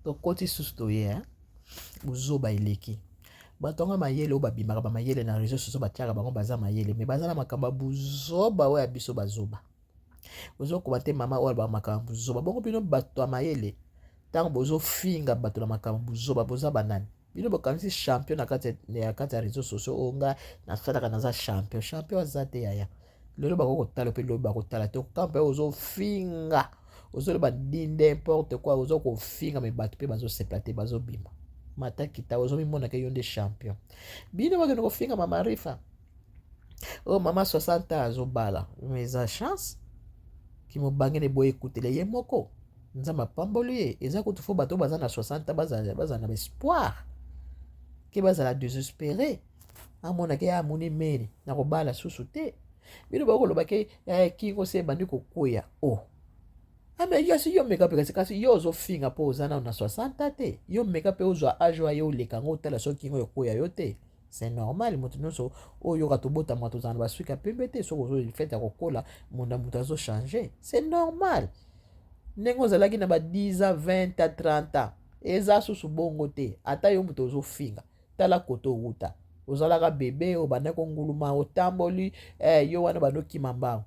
tokoti susu toye buzoba eleki bato nga mayele oyo babimaka bamayele na réseau sociaux batiaka bango baza mayele me baza na makambo ya buzoba oyo ya biso bazoba ozokoma te mama oyo alobaka makambo ya buzoba bongo bino bato ya mayele ntango bozofinga bato na makambo buzoba boza banani bino bokanisi champion na kati ya réseau sociaux oyo nga nasalaka naza champion aza te yaya lelo bakokotala mpe lelo bakotala te okampe ozofinga ozoloba dinde importe quoi ozokofinga me bato mpe bazosepela te bazobima matakita ozomimona ke yo nde champion bino bakende kofinga mama Rifa oyo mama 60 azobala me eza chance kimobangene boye ekutela ye moko nzambe apamboli ye eza kutu fo bato baza na 60 baza na espoir ke bazala désespéré amona ke amoni mene na kobala susu te bino bakoloba ke kingo se ebandi kokwea ame yasi yo meka pe kasi yo ozofinga mpo oza nano na 60 te yo meka mpe ozwa age oyo yo oleka ngo otala soki kingo ekoya yo te c'est normal moto nyonso oyo yoka tobotama tozala na baswika pembe te soki ozofete ya kokola monda moto azochange c'est normal ndenge ozalaki na ba 10 ans 20 ans 30 ans eza susu bongo te ata yo moto ozofinga tala koto outa ozalaka bebe obanda konguluma otamboli yo wana bandokima mbango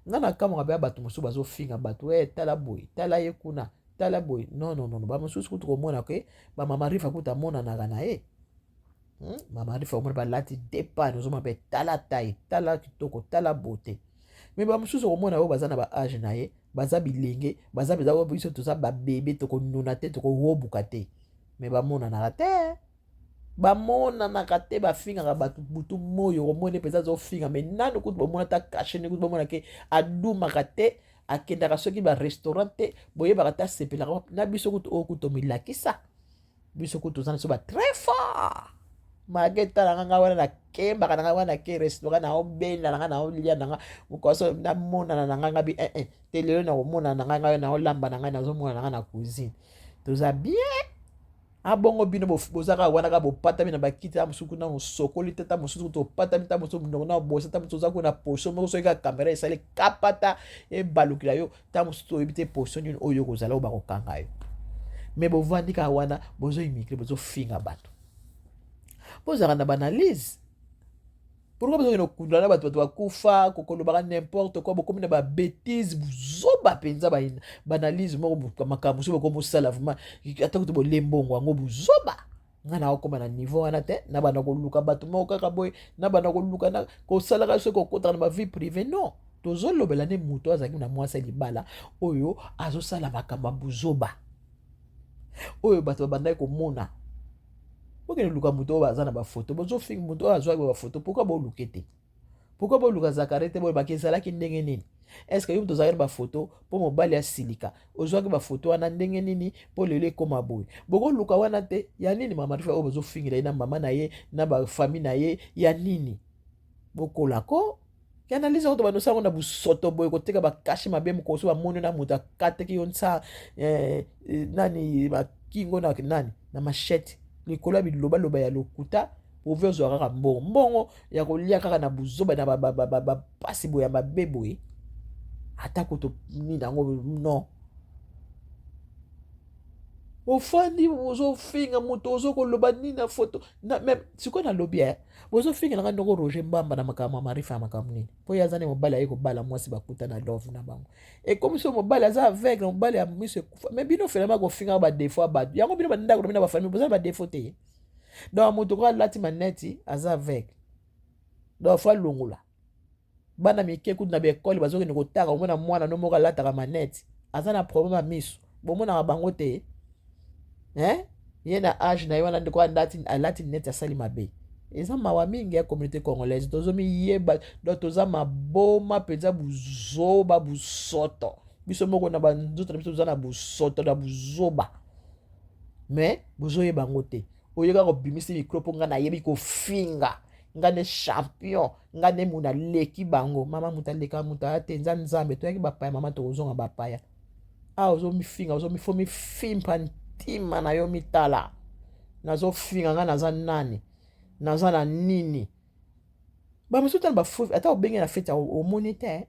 nga na kamwa ba bato mosusu bazofinga bato tala boy tala ye kuna tala boy non ba mosusu kutu komona ke ba mama Rifa kuta monanaka na ye mama Rifa omona balati depane ozoma mpe tala tai tala kitoko tala bote me ba mosusu komona oyo baza na ba age na ye baza bilenge baza mpenza oyo biso toza babebe tokonuna te tokowobuka te me bamonanaka te bamonanaka te bafingaka bato butu moyo omoni mpenza azofinga me nano kutu bomona ta kashene kutu bomona ke adumaka te akendaka soki barestaurant te boyebaka te asepelaka na biso kutu oyo kutu omilakisa biso kutu oza na so batrès fort mage talanga nga wana nakembaka nanga wana ke restaurant na obenda nanga na olia nanga mokoso namonana nanga nga bi te lelo na komonana nanga nga na olamba nanga nazomona nanga na cuisine toza bien abongo bino bozaka wana ka bopatami na bakiti ya mosuku na osokoli te ta mosusu topatami ta mosusu ndongo na bosa ta mosusu ozakuna poso moko soki ka kamera esali kapata ebalukila yo ta mosusu oyebi te poso nini oyo kozala oyo bakokanga yo me bovandi ka wana bozoimigre bozofinga bato bozalaka na banalise pourquoi bozokende okundula na bato bakufa kokolobaka n'importe quoi bokomi na babétise buzoba mpenza banalise moko makambo mosusu bokomosala vraimen ata kutu bolembongo yango buzoba nga na okoma na niveau wana te na banda koluka bato moko kaka boye na banda koluka na kosalaka soki okotaka na bavie privé non tozolobela nde moto azalaki na mwasi libala oyo azosala makambo ya buzoba oyo bato babandaki komona bokende luka moto oyo baza na bafoto bozofinga moto oyo azwaki bafoto pourkui boluke te pourkui boluka Zakare te boyebaki ezalaki ndenge nini estce yo moto ozalaki na bafoto mpo mobali asilika ozwaki bafoto wana ndenge nini mpo lelo ekoma boye bokoluka wana te ya nini mama Rifa oyo bozofingela ye na mama na ye na bafamille na ye ya nini bokolako yanalisa koto banosango na busoto boye koteka bakashi mabe mokoso bamoni na moto akataki yo nsa nani bakingo na nani na machete likolo ya bilobaloba ya lokuta pove ozwa kaka mbongo ya kolia kaka na buzoba na bapasi boye ya mabe boye ata kutu nini yango non ofandi ozofinga moto ozokoloba nini na foto meme sikoyo nalobi bozofinga nanga ndoko Roger Mbamba na makambo ya Marifa ya makambo nini mpo ye aza nde mobali aye kobala mwasi bakuta na love na bango ekomi so mobali aza aveugle mobali ya miso ekufa me bino finalement kofinga badefo ya bato yango bino bandako na bino na bafamille bozala badefo te ye donc moto ko alati maneti aza aveugle donc fo alongola bana mike kutu na baekole bazokende kotaka omona mwana no moko alataka maneti aza na problème ya miso bomonaka bango te ye na age na ye wana ndeko alati neti asali mabe eza mawa mingi ya communauté congolaise tozomiyeba donc toza maboma mpenza buzoba busoto biso moko na banzoto na biso toza na busoto na buzoba me bozoyeba yango te oyoka kobimisi mikro mpo nga nayebi kofinga nga nde champion nga nde muna leki bango mama mutu aleka mutu aya te nza nzambe toyaki bapaya mama tokozonga bapaya ozomifinga ozomifo mifimpa ntima na yo mitala nazofinga nga naza nani naza na nini bamosusu tana bafu ata obenge na fete omoni te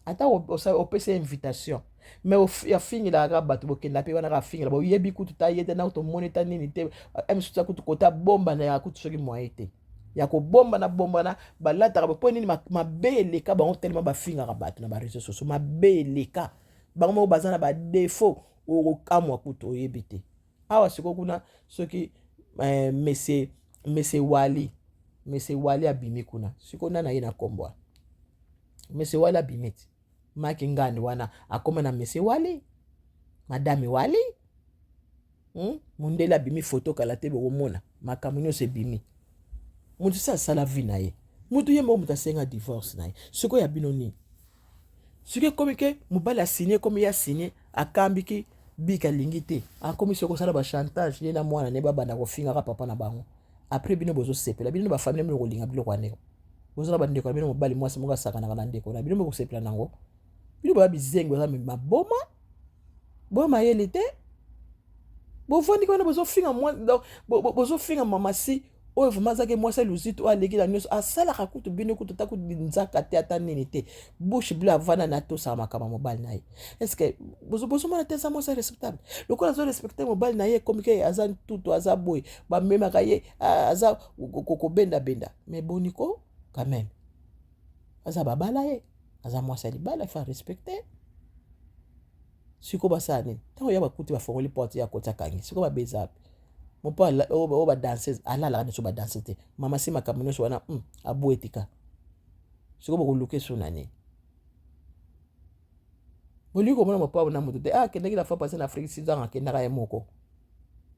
ata opesa invitation mais ya fingela ka bato bokenda pe wana ka fingela boyebi kutu ta yete na otomoni ta nini te msuta kutu kota bomba na ya kutu soki moye te ya kobomba na balataka mpo nini mabe eleka bango telema bafingaka bato na bareseau sociaux mabe eleka bango moko baza na badefo okokamwa kutu oyebi te awa sikoyo kuna soki mese wali abimi kuna sikoyo nana ye na kombo mese wali abimi ti maki ngani wana akoma na mese wali madame wali mundele abimi foto kala te bokomona makambo nyonso ebimi mutu si asala vi na ye mutu ye moko mutu asenga divorce na ye sikoyo ya bino nini soki ekomi ke mobali asigne ekomi ye asigne akambiki bika alingi te akomi soki osala bachantage ye na mwana ne babanda kofingaka papa na bango apres bino bozosepela bino bafamile bino kolinga biloko ya ndeko bozala bandeko na bino mobali mwasi moko asakanaka na ndeko na bino bokosepela nango bino baya bizengi baza maboma boya mayele te bovandiki wana bozofinga mamasi oyo vraimen azaki mwasi luzitu oyo aleki na nyonso asalaka kutu bino kutu ta kutu nzaka te ata nini te bouche blo avanda na tosaka makambo ya mobali na ye estce bozomona te eza mwasi respectable lokola azorespecte mobali na ye ekomi ke aza ntutu aza boye bamemaka ye aza kobendabenda mais boniko quand même aza babala ye aza mwasi ya libala fa respecte sikoyo basala nini ntango ya bakuti bafongoli porte ya koti akangi sikoyo babeza ape mopo oyo badanseuse alalaka nyonso badanse te mama si makambo nyonso wana abwe etika sikoyo bokoluka so na nini bolingi komona mopo na moto te akendaki na fa pase na afrique sizanga akendaka ye moko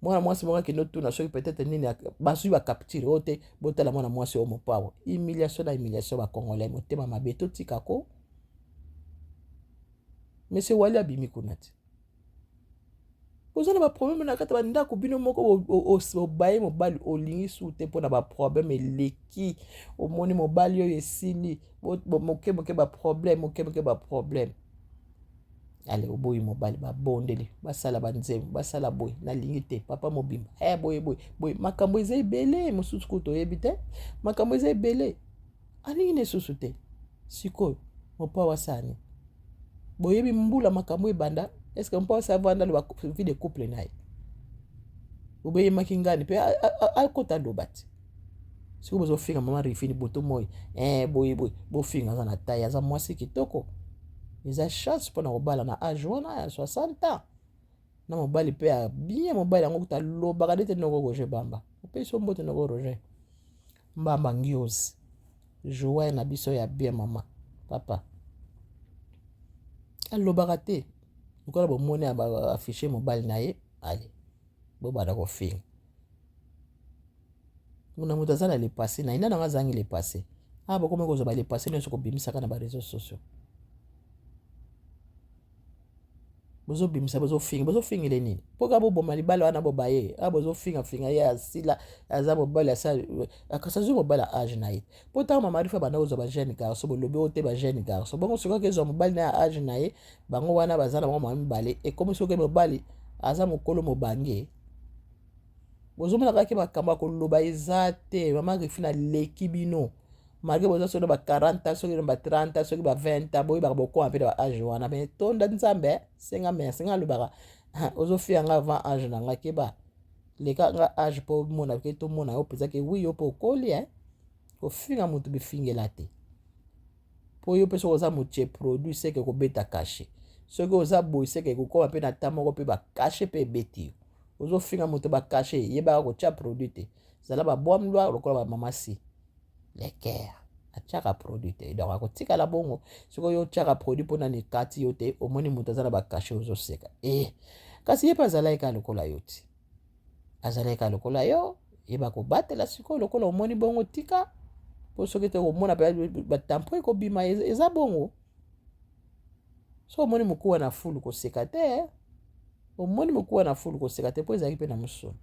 mwana mwasi moko akende otuna soki peut-être nini bazwi bacapture oyo te botala mwana mwasi oyo mopo awa humiliation na humiliation bakongolais motema mabe totikako mese wali abimi kuna te ozana baproblème na kati bandako bino moko obaye mobali olingi su te mpo na baproblème eleki omoni mobali oyo esili moke baproblème ale oboyi mobali babondeli basala banzembo basala boye nalingi te papa mobimba boye makambo eza ebele mosusu kutu oyebi te makambo eza ebele alingi na esusu te sikoyo mopo awasani boyebi mbula makambo ebanda est-ce que mpo asavanda lo vie de couple na ye obeyemaki ngani mpe akota aloba te sikoyo bozofinga mama rifini boto moi boye bofinga aza na taille aza mwasi kitoko eza chance mpona kobala na age wana ya 60 ans na mobali mpe ya bien mobali yango kuta alobaka nde te noko roger bamba opesi yo mbote noko roger mbamba ngiozi joie na biso ya bien mama papa alobaka te lokola bomoni afishe mobali na ye ale bobanda kofinga muna moto aza na lepase na ye nani anga azangi lepase bokomi kozwa balepase nyonso kobimisaka na bareseau sociaux bozobimisa bozofingile nini mpoka boboma libala wana bobaye bozofingafinga ye asila aza mobali akasazwi mobali ya age na ye mpo ntango mamarifa banda kozwa bajeune garso bolobi oyo te bajeune garso bongo sikoki ezwa mobali na ya age na ye bango wana baza na bango mama mibale ekomi soki mobali aza mokolo mobange bozomona kaki makambo ya koloba eza te mama rifi na leki bino malgré boza soki ba 40 ans soki ba 30 ans soki ba 20 ans boyebaka bokoma mpe na ba age wana me tonda nzambe senga merci nga alobaka ozofia nga avant age na nga keba leka nga age mpo mona ke tomona yo mpenza ke wi yo mpo okoli kofinga motu bifingela te mpo yo mpe soki oza motie produit seke kobeta kashe soki oza boyi seke kokoma mpe na ta moko mpe bakashe mpe ebeti yo ozofinga motu bakashe yebaka kotia produit te zala babwamlwa lokola bamamasi leker atiaka produit te donc akotikala bongo soki oyo otiaka produit mpona ni kati yo te omoni moto aza na bakashe ozoseka kasi ye mpe azalaki ka lokola yo ti azalaki ka lokola yo yeba kobatela sikoyo lokola omoni bongo tika mpo soki te komona batampo ekobima eza bongo so omoni mokuwa na fulu koseka te omoni mokuwa na fulu koseka te mpo ezalaki mpe na mosolo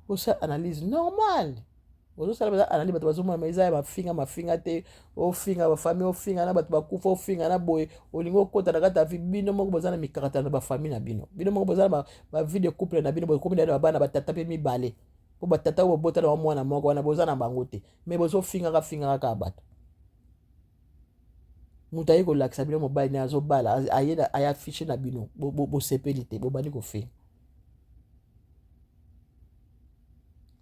osala analyse normale ozosala baza analyse bato bazomona eza ya mafinga te ofinga bafamille ofinga na bato bakufa ofinga na boye olingi okota na kati ya vi bino moko boza na mikakatano na bafamille na bino moko boza na bavie de couple na bino bokomi na babana batata mpe mibale mpo batata oyo bobota na bamwana moko wana boza na bango te me bozofingaka bato moto aye kolakisa bino mobali ne azobala aye affiche na bino bosepeli te bobandi kofinga.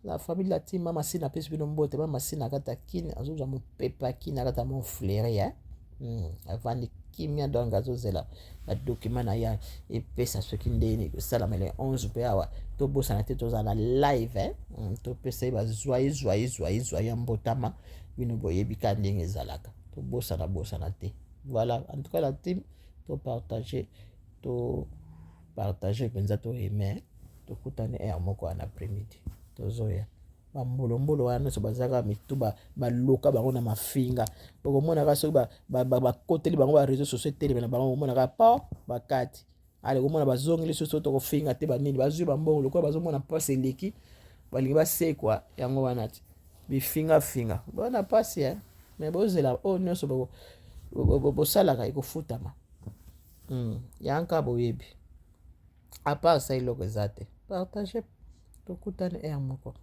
La famille la team mama sina pesi bino mbote mama sina kata kini azozwa mopepa kini akata mon fleury avandi kimia donc azozela badocument na ya epesa soki ndeni kosalama le 11 mpe awa tobosana te toza na live topesa ye bazwai ya mbotama bino boyebi ka ndenge ezalaka tobosana te. Voilà, en tout cas la team topartage mpenza toyeme tokutani air moko en après-midi tozoya bambolombolo wana nyonso bazalaka mituba baloka bango na mafinga okomonaka soki bakoteli bango bareseau sociaux eteleme na bango okomonaka po bakati ale komona bazongeli soso tokofinga te banini bazwi bambongo lokola bazomona mpasi eleki balingi basekwa yango wana ti bifingafinga bona mpasi me bozela oyo nyonso bosalaka ekofutama yanka boyebi apart sa eloko eza te partage tokutani air moko.